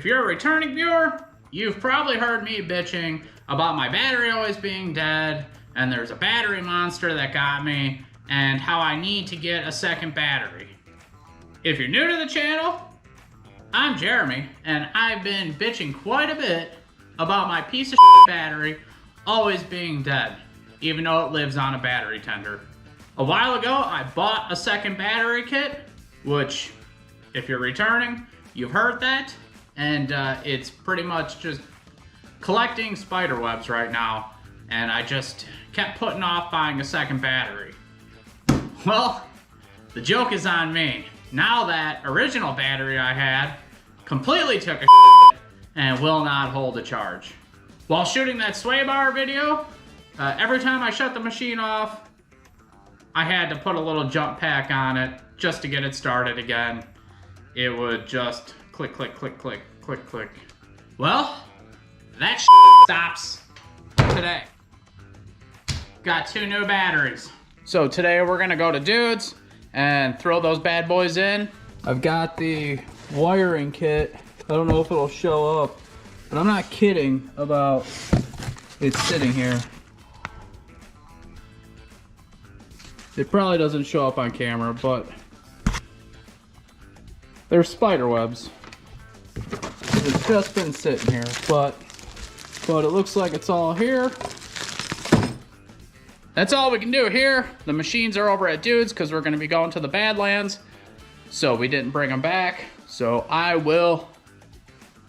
if you're a returning viewer, you've probably heard me bitching about my battery always being dead, and there's a battery monster that got me, and how I need to get a second battery. If you're new to the channel, I'm Jeremy, and I've been bitching quite a bit about my piece of battery always being dead, even though it lives on a battery tender. A while ago, I bought a second battery kit, which, if you're returning, you've heard that, and it's pretty much just collecting spider webs right now, and I just kept putting off buying a second battery. Well, the joke is on me. Now that original battery I had completely took a and will not hold a charge. While shooting that sway bar video, every time I shut the machine off, I had to put a little jump pack on it just to get it started again. It would just click, click, click, click, click, click. Well, that stops today. Got 2 new batteries. So today we're gonna go to Dudes and throw those bad boys in. I've got the wiring kit. I don't know if it'll show up, but I'm not kidding about it sitting here. It probably doesn't show up on camera, but there's spider webs. It's just been sitting here, but it looks like it's all here. That's all we can do here. The machines are over at Dudes because we're going to be going to the Badlands, so we didn't bring them back. So I will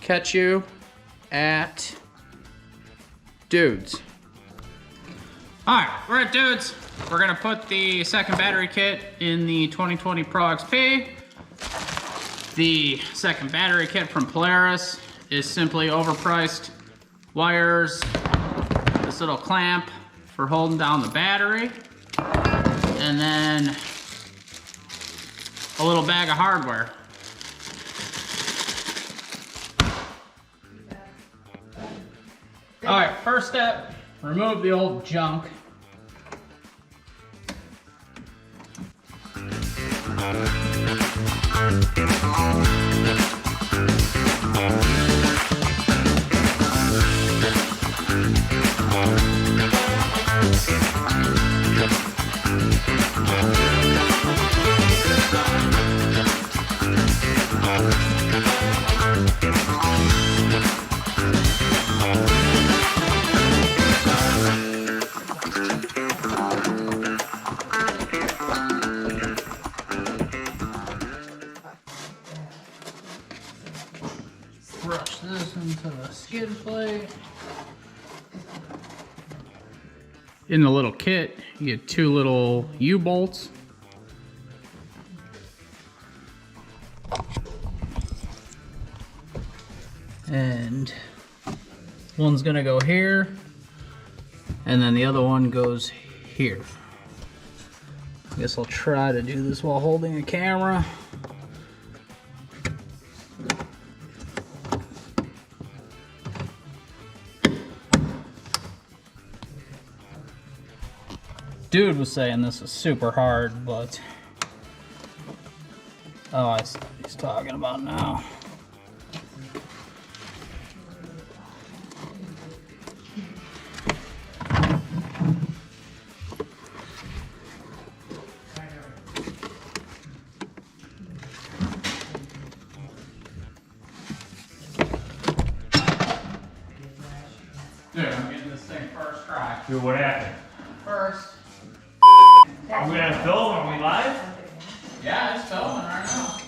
catch you at Dudes. All right, we're at Dudes. We're gonna put the second battery kit in the 2020 Pro XP. The second battery kit from Polaris is simply overpriced wires, this little clamp for holding down the battery, and then a little bag of hardware. All right, first step, remove the old junk. Brush this into the skid plate. In the little kit, you get 2 little U-bolts. And one's gonna go here, and then the other one goes here. I guess I'll try to do this while holding a camera. Dude was saying this is super hard, but oh, I see what he's talking about now. Dude, I'm getting this thing first try. Dude, what happened? First. Are we gonna film? Are we live? Yeah, it's filming right now.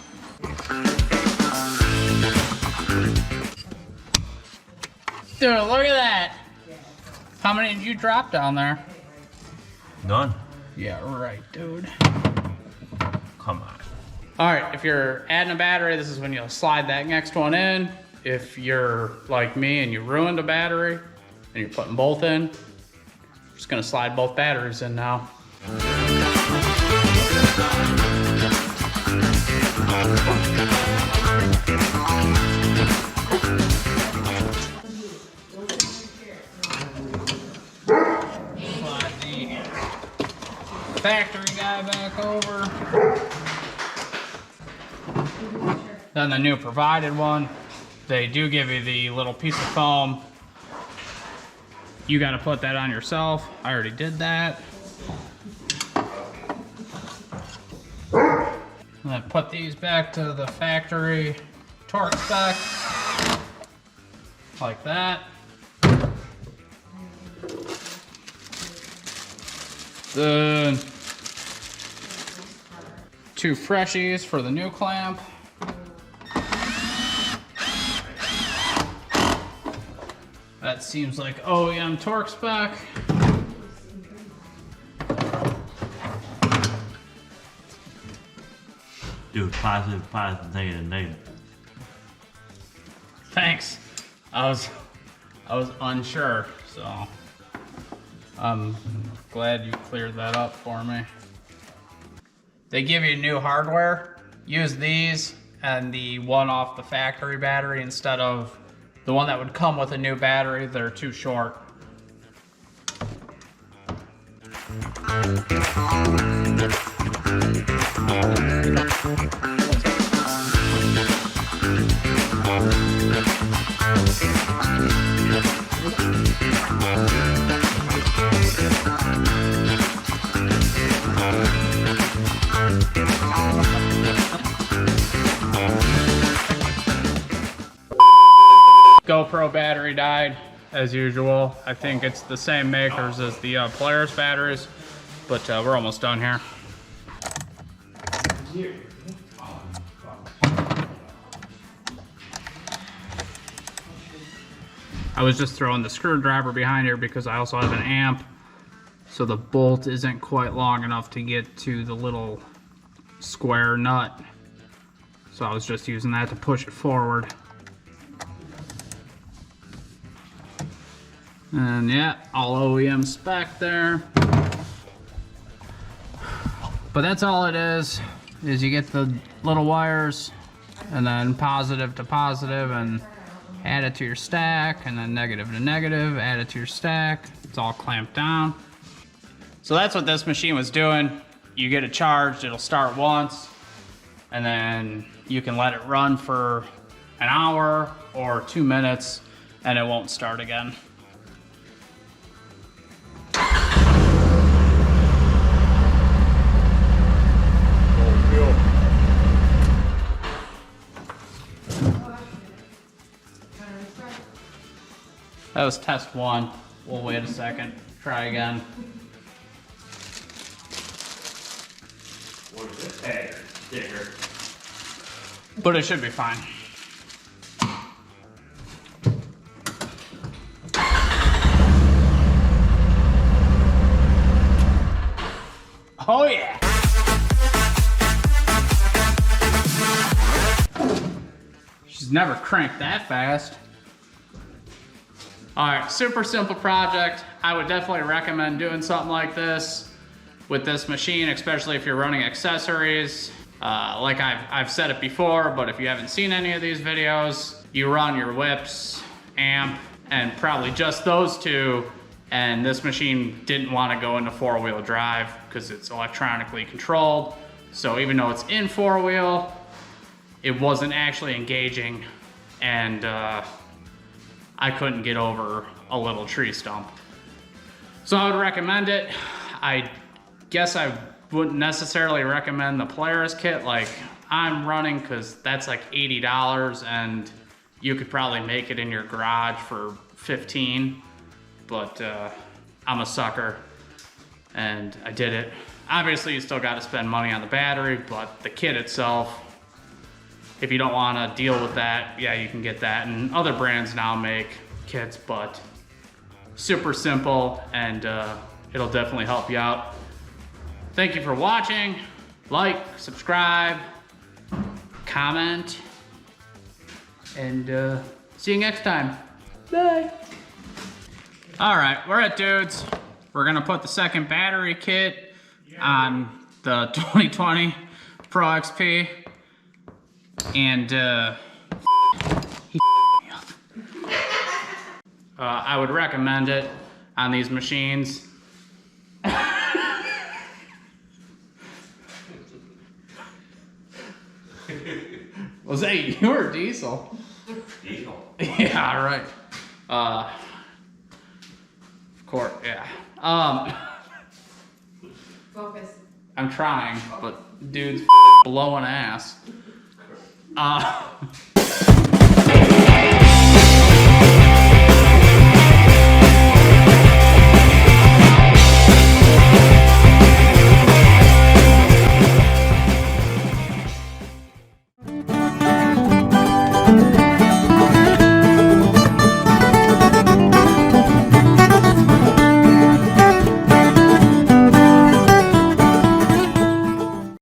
Dude, look at that. How many did you drop down there? None. Yeah, right, dude. Come on. All right, if you're adding a battery, this is when you'll slide that next one in. If you're like me and you ruined a battery and you're putting both in, I'm just gonna slide both batteries in now. Slide the factory guy back over. Then the new provided one. they do give you the little piece of foam. You got to put that on yourself. I already did that. And then put these back to the factory torque spec, like that. Then 2 freshies for the new clamp. That seems like OEM torque spec. Dude, positive, negative, negative. Thanks. I was unsure, so I'm glad you cleared that up for me. They give you new hardware. Use these and the one off the factory battery instead of the one that would come with a new battery. They're too short. GoPro battery died, as usual. I think it's the same makers as the Polaris batteries, but we're almost done here. I was just throwing the screwdriver behind here because I also have an amp, so the bolt isn't quite long enough to get to the little square nut. So I was just using that to push it forward. And yeah, all OEM spec there. But that's all it is you get the little wires and then positive to positive and add it to your stack, and then negative to negative, add it to your stack. It's all clamped down. So that's what this machine was doing. You get it charged, it'll start once, and then you can let it run for an hour or 2 minutes and it won't start again. That was test 1. We'll wait a second. Try again. What is it? Tag sticker. But it should be fine. Oh yeah! She's never cranked that fast. All right, super simple project. I would definitely recommend doing something like this with this machine, especially if you're running accessories. Like I've said it before, but if you haven't seen any of these videos, you run your whips, amp, and probably just those two, and this machine didn't want to go into 4-wheel drive because it's electronically controlled. So even though it's in 4-wheel, it wasn't actually engaging, and I couldn't get over a little tree stump. So I would recommend it. I guess I wouldn't necessarily recommend the Polaris kit like I'm running, because that's like $80 and you could probably make it in your garage for 15, but I'm a sucker and I did it. Obviously you still got to spend money on the battery, but the kit itself, if you don't want to deal with that, yeah, you can get that. And other brands now make kits, but super simple, and it'll definitely help you out. Thank you for watching. Like, subscribe, comment, and see you next time. Bye. All right, we're at Dudes. We're gonna put the second battery kit on the 2020 Pro XP. And he me up. I would recommend it on these machines. Was that you or Diesel? Yeah, right. Of course, yeah. Focus. I'm trying, but dude's blowing ass.